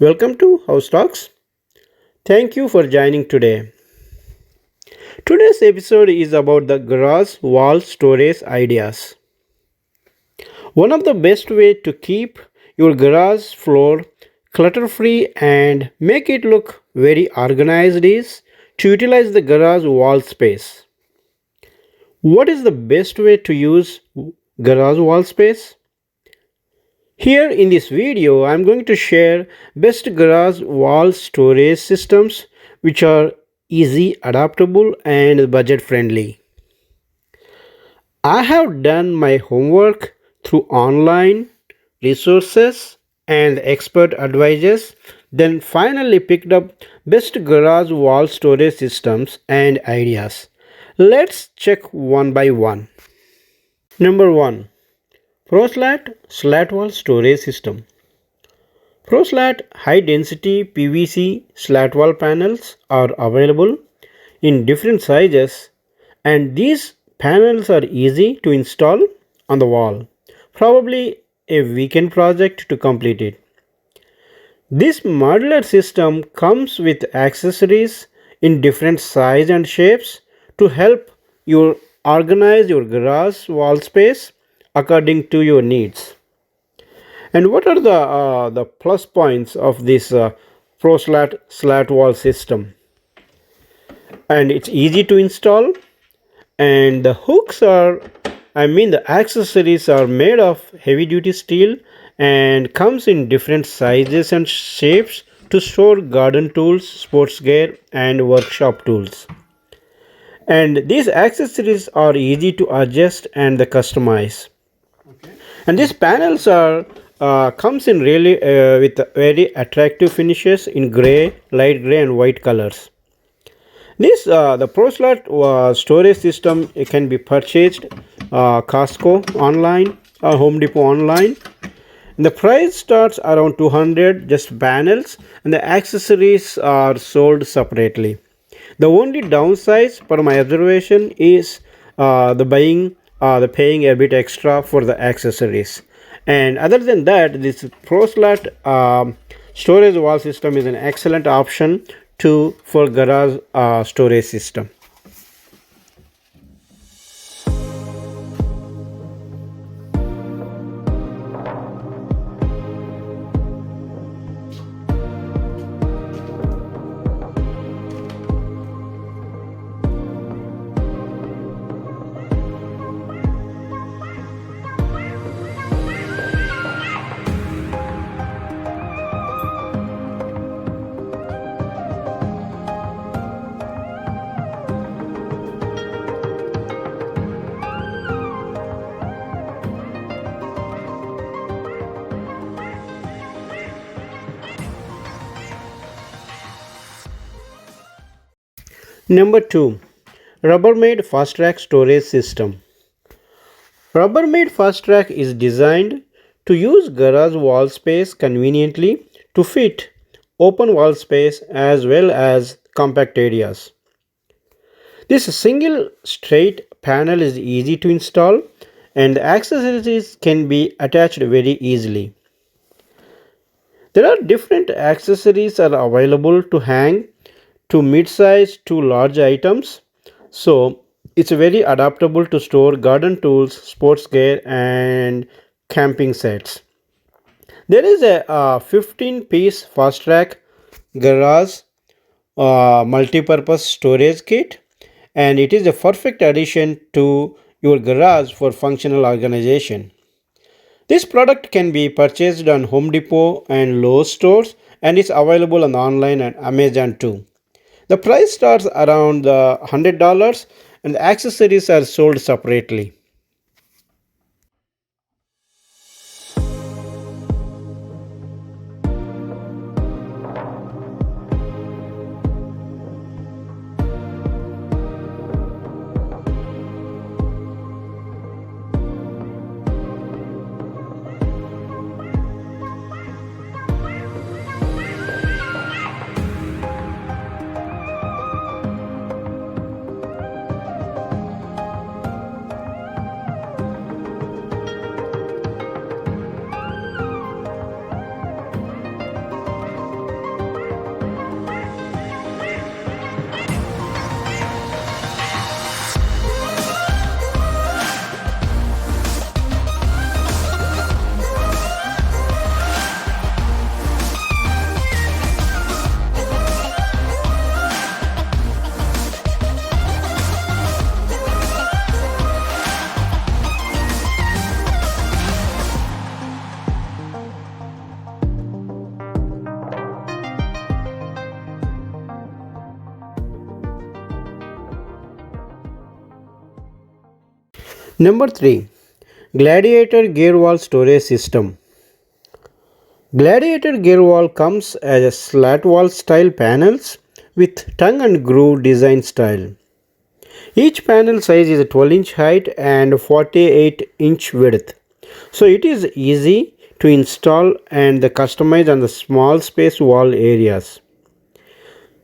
Welcome to House Talks. Thank you for joining today. Today's episode is about the garage wall storage ideas. One of the best way to keep your garage floor clutter-free and make it look very organized is to utilize the garage wall space. What is the best way to use garage wall space? Here in this video, I am going to share best garage wall storage systems which are easy, adaptable and budget friendly. I have done my homework through online resources and expert advices, then finally picked up best garage wall storage systems and ideas. Let's check one by one. Number 1. ProSlat Slatwall Storage System. ProSlat high density PVC slatwall panels are available in different sizes, and these panels are easy to install on the wall. Probably a weekend project to complete it. This modular system comes with accessories in different size and shapes to help you organize your garage wall space according to your needs. And what are the plus points of this ProSlat slat wall system? And it's easy to install, and the hooks are, the accessories are made of heavy duty steel and comes in different sizes and shapes to store garden tools, sports gear and workshop tools. And these accessories are easy to adjust and customize. And these panels are comes in really with very attractive finishes in gray, light gray and white colors. This the ProSlat storage system, it can be purchased Costco online or Home Depot online. And the price starts around 200 just panels, and the accessories are sold separately. The only downside per my observation is the paying a bit extra for the accessories. And other than that, this ProSlat storage wall system is an excellent option for garage storage system. Number 2. Rubbermaid FastTrack storage system. Rubbermaid FastTrack is designed to use garage wall space conveniently to fit open wall space as well as compact areas. This single straight panel is easy to install and the accessories can be attached very easily. There are different accessories are available to hang to mid-size to large items, so it's very adaptable to store garden tools, sports gear and camping sets. There is a 15-piece FastTrack garage multi-purpose storage kit, and it is a perfect addition to your garage for functional organization. This product can be purchased on Home Depot and Lowe's stores, and is available on online and Amazon too. The price starts around $100 and the accessories are sold separately. Number 3. Gladiator Gearwall Storage System. Gladiator Gearwall comes as a Slatwall style panels with tongue and groove design style. Each panel size is a 12-inch height and 48-inch width. So it is easy to install and customize on the small space wall areas.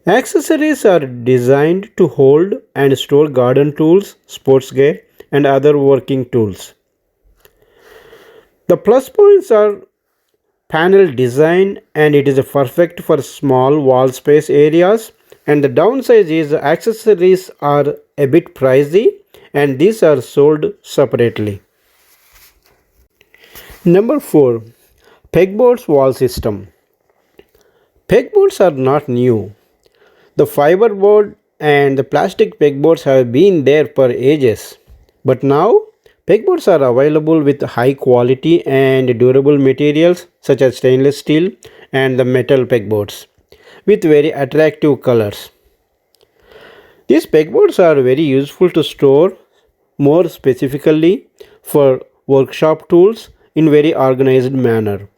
Accessories are designed to hold and store garden tools, sports gear, and other working tools. The plus points are panel design, and it is perfect for small wall space areas, and the downside is accessories are a bit pricey and these are sold separately. Number 4. Pegboards wall system. Pegboards are not new. The fiberboard and the plastic pegboards have been there for ages. But now, pegboards are available with high quality and durable materials such as stainless steel and the metal pegboards with very attractive colors. These pegboards are very useful to store, more specifically for workshop tools in very organized manner.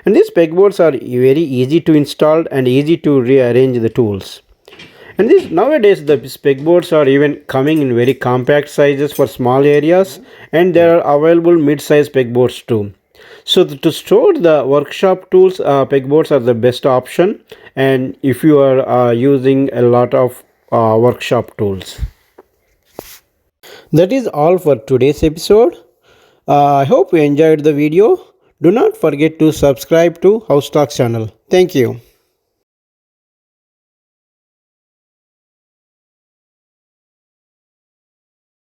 And these pegboards are very easy to install and easy to rearrange the tools. And nowadays the pegboards are even coming in very compact sizes for small areas, and there are available mid-size pegboards too. So to store the workshop tools, pegboards are the best option, and if you are using a lot of workshop tools. That is all for today's episode. I hope you enjoyed the video. Do not forget to subscribe to House Talks channel. Thank you.